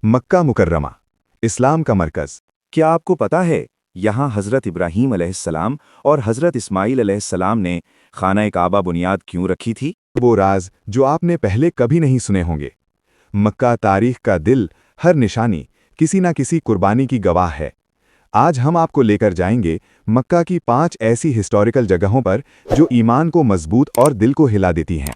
मक्का मुकर्रमा, इस्लाम का मरकज़। क्या आपको पता है यहाँ हज़रत इब्राहीम अलैहिस्सलाम और हज़रत इस्माईल अलैहिस्सलाम ने खाना काबा बुनियाद क्यों रखी थी? वो राज जो आपने पहले कभी नहीं सुने होंगे। मक्का तारीख का दिल, हर निशानी किसी न किसी कुर्बानी की गवाह है। आज हम आपको लेकर जाएंगे मक्का की 5 ऐसी हिस्टोरिकल जगहों पर जो ईमान को मजबूत और दिल को हिला देती हैं।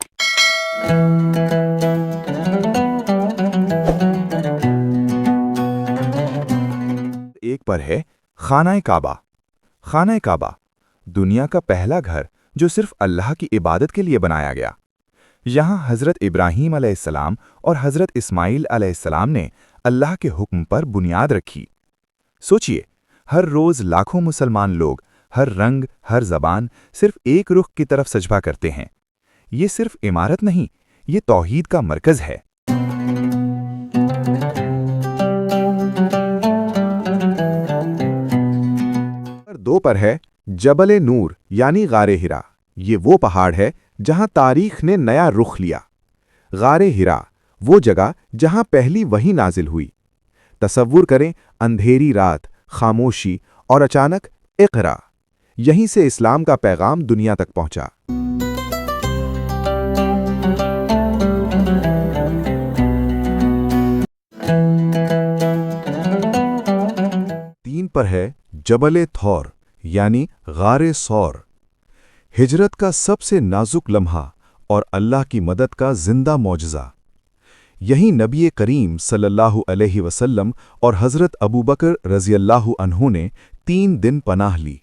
एक पर है खाना काबा। खाना काबा दुनिया का पहला घर जो सिर्फ अल्लाह की इबादत के लिए बनाया गया। यहाँ हज़रत इब्राहीम अलैहिस्सलाम और हज़रत इस्माईल अलैहिस्सलाम ने अल्लाह के हुक्म पर बुनियाद रखी। सोचिए, हर रोज़ लाखों मुसलमान लोग हर रंग, हर ज़बान सिर्फ एक रुख की तरफ सजदा करते हैं। ये सिर्फ इमारत नहीं, ये तौहीद का मरकज़ है। दो पर है जबल नूर यानी गारे हिरा। ये वो पहाड़ है जहां तारीख ने नया रुख लिया। गारे हिरा वो जगह जहां पहली वही नाजिल हुई। तसव्वुर करें, अंधेरी रात, खामोशी और अचानक इक़रा। यहीं से इस्लाम का पैगाम दुनिया तक पहुंचा। तीन पर है जबल थौर यानी गारे सौर। हिजरत का सबसे नाजुक लम्हा और अल्लाह की मदद का जिंदा मौजज़ा। यहीं नबी करीम सल्लल्लाहु अलैहि वसल्लम और हज़रत अबू बकर रज़ियल्लाहु अन्हु ने 3 दिन पनाह ली।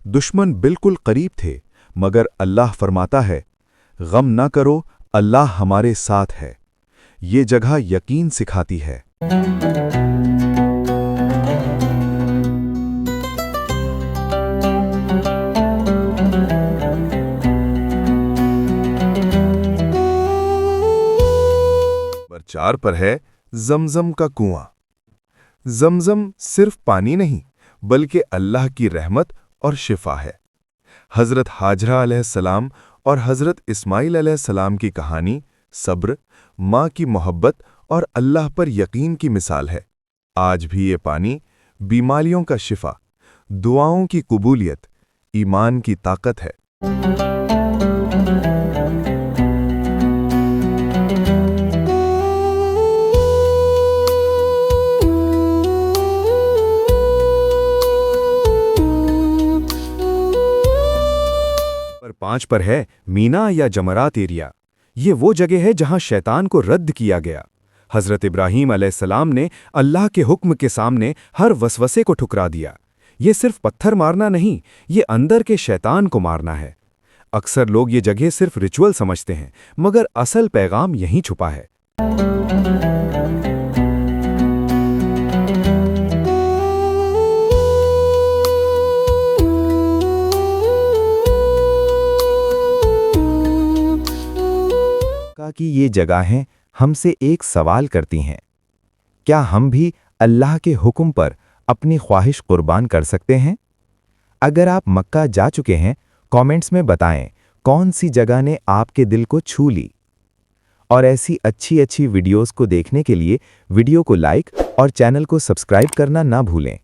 दुश्मन बिल्कुल करीब थे, मगर अल्लाह फरमाता है, गम न करो, अल्लाह हमारे साथ है। ये जगह यकीन सिखाती है। नंबर 4 पर है जमजम का कुआं। जमजम सिर्फ पानी नहीं, बल्कि अल्लाह की रहमत और शिफा है। हज़रत हाजरा अलैहिस्सलाम और हज़रत इस्माईल अलैहिस्सलाम की कहानी सब्र, माँ की मोहब्बत और अल्लाह पर यकीन की मिसाल है। आज भी ये पानी बीमारियों का शिफा, दुआओं की कबूलियत, ईमान की ताकत है। नंबर 5 पर है मीना या जमरात एरिया। ये वो जगह है जहां शैतान को रद्द किया गया। हज़रत इब्राहीम अलैहिस्सलाम ने अल्लाह के हुक्म के सामने हर वसवसे को ठुकरा दिया। ये सिर्फ पत्थर मारना नहीं, ये अंदर के शैतान को मारना है। अक्सर लोग ये जगह सिर्फ रिचुअल समझते हैं, मगर असल पैगाम यहीं छुपा है। कि ये जगहें हमसे एक सवाल करती हैं, क्या हम भी अल्लाह के हुक्म पर अपनी ख्वाहिश कुर्बान कर सकते हैं? अगर आप मक्का जा चुके हैं, कमेंट्स में बताएं कौन सी जगह ने आपके दिल को छू ली। और ऐसी अच्छी वीडियोस को देखने के लिए वीडियो को लाइक और चैनल को सब्सक्राइब करना ना भूलें।